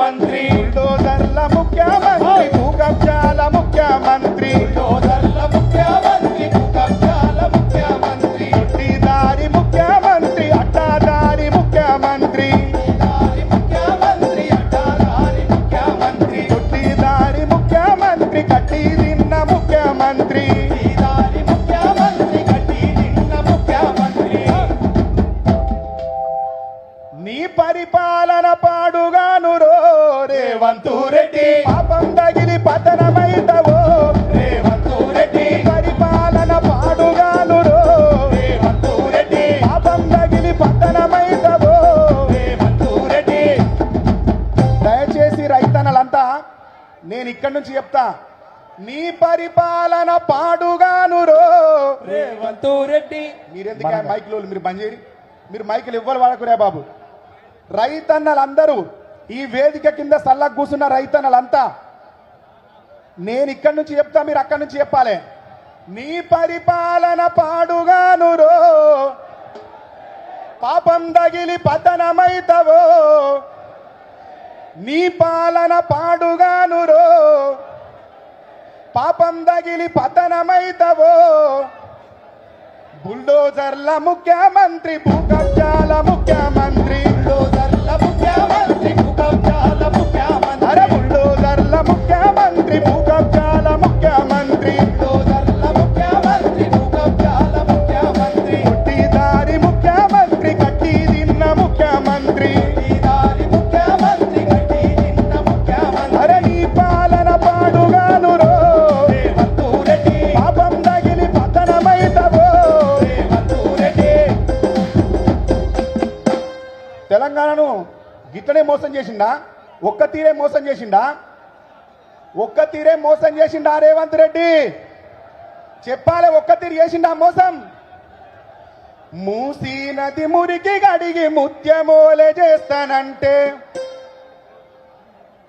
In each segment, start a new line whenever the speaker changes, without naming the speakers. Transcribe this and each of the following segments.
ముఖ్యమంత్రి
బుల్డోజర్ల ముఖ్యమంత్రి భూకబ్జాల ముఖ్యమంత్రి
బుల్డోజర్ల ముఖ్యమంత్రి భూకబ్జాల ముఖ్యమంత్రి
దొడ్డిదారి ముఖ్యమంత్రి అడ్డాదారి ముఖ్యమంత్రి
ముఖ్యమంత్రి అడ్డాదారి ముఖ్యమంత్రి
దొడ్డిదారి ముఖ్యమంత్రి కట్టి తిన్న ముఖ్యమంత్రి
దారి ముఖ్యమంత్రి కట్టి నిన్న ముఖ్యమంత్రి
నీ పరిపాలన పాడుగాను రో
రేవంతు రెడ్డి
పాపం తగిలి పతనమైతవో
రేవంతు రెడ్డి
పరిపాలన పాడుగాను రో
రేవంతు రెడ్డి
పాపం తగిలి పతనమైతవో
రేవంతు రెడ్డి
దయచేసి రైతన్నలంతా నేను ఇక్కడి నుంచి చెప్తా నీ పరిపాలన పాడుగాను రో
రేవంతు రెడ్డి
మీరెందుకు మైకులు మీరు బంద్ చేయరు మీరు మైకులు ఇవ్వాలి వాడకురే బాబు రైతన్నలందరూ ఈ వేదిక కింద సల్లకు కూర్చున్న రైతన్నలంతా నేను ఇక్కడి నుంచి చెప్తా మీరు అక్కడి నుంచి చెప్పాలి నీ పరిపాలన పాడుగాను రో పాపం తగిలి పతనమైతవో నీ పాలన పాడుగాను రో పాపం తగిలి పతనమైతవో బుల్డోజర్ల ముఖ్యమంత్రి భూకబ్జాల ముఖ్యమంత్రి
బుల్డోజర్ల ముఖ్యమంత్రి భూకబ్జాల ముఖ్యమంత్రి
అరే బుల్డోజర్ల ముఖ్యమంత్రి భూకబ్జాల ముఖ్యమంత్రి
బుల్డోజర్ల ముఖ్యమంత్రి భూకబ్జాల ముఖ్యమంత్రి
దొడ్డిదారి ముఖ్యమంత్రి కట్టి తిన్న ముఖ్యమంత్రి
దారి ముఖ్యమంత్రి కట్టి నిన్న ముఖ్యమంత్రి
అరే నీ పాలన పాడుగాను రో
రేవంతు రెడ్డి
పాపం తగిలి పతనమైతవో
రేవంతు రెడ్డి
తెలంగాణను గిట్లనే మోసం చేసిండా ఒక్క తీరే మోసం చేసిండా ఒక్క తీరే మోసం చేసిండా రేవంత్ రెడ్డి చెప్పాలి ఒక్క తీరు చేసిండా మోసం మూసీ నది మురికి గడిగి ముత్యమోలే చేస్తానంటే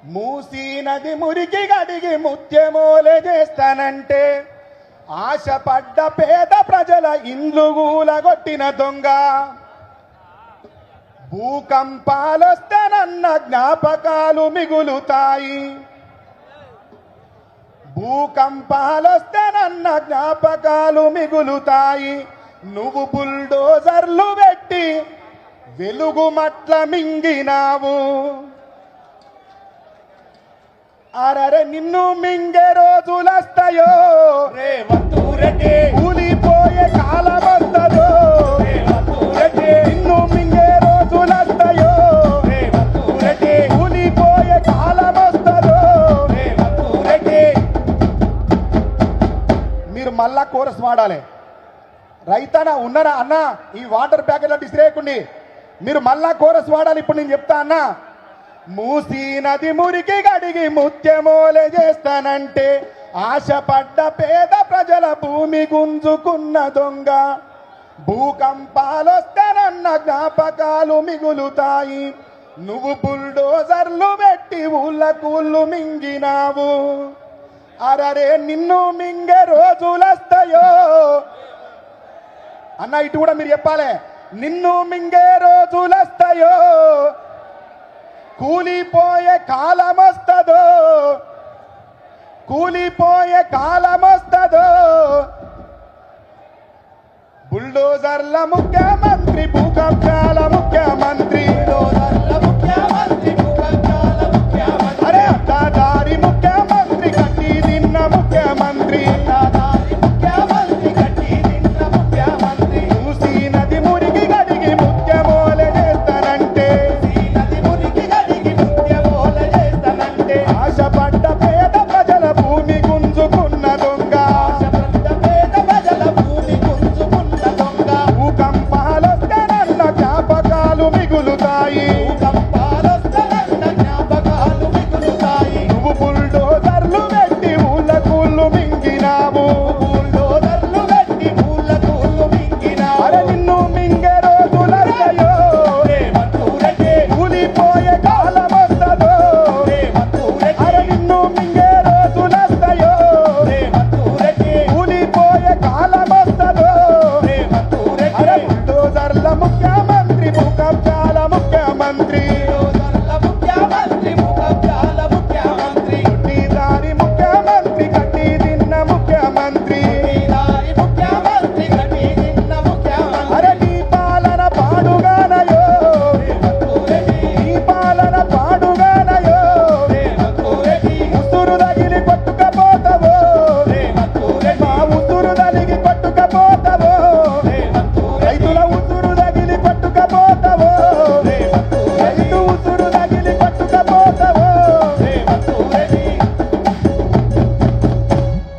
మూసీ నది మురికి గడిగి ముత్యమోలే చేస్తానంటే ఆశపడ్డ పేద ప్రజల ఇండ్లు గూలగొట్టిన దొంగ భూకంపాలొస్తానన్న జ్ఞాపకాలు మిగులుతాయి భూకంపాలొస్తానన్న జ్ఞాపకాలు మిగులుతాయి నువ్వు బుల్డోజర్లు పెట్టి వెలుగు మట్ల మింగినావు అరరే నిన్ను మింగే రోజులస్తాయో
రేవంతు రెడ్డి
కూలిపోయే కాలం వస్తుందో
రేవంతు రెడ్డి
నిన్ను మింగే రోజులస్తాయో
రేవంతు రెడ్డి
కూలిపోయే కాలం వస్తుందో
రేవంతు రెడ్డి
మీరు మళ్ళా కోరస్ వాడాలి రైతన్న ఉన్నారా అన్న ఈ వాటర్ ప్యాకెట్లో డిస్రేయకండి మీరు మళ్ళా కోరస్ వాడాలి ఇప్పుడు నేను చెప్తా అన్న మూసీ నది మురికి గడిగి ముత్యమోలే చేస్తానంటే ఆశపడ్డ పేద ప్రజల భూమి గుంజుకున్న దొంగ భూకంపాలొస్తానన్న జ్ఞాపకాలు మిగులుతాయి నువ్వు బుల్డోజర్లు పెట్టి ఊళ్ళకూళ్ళు మింగినావు అరరే నిన్ను మింగే రోజులస్తాయో అన్న ఇటు కూడా మీరు చెప్పాలి నిన్ను మింగే రోజులస్తాయో కూలిపోయే కాలమొస్తదో కూలిపోయే కాలమొస్తదో బుల్డోజర్ల ముఖ్యమంత్రి భూకబ్జాల ముఖ్యమంత్రి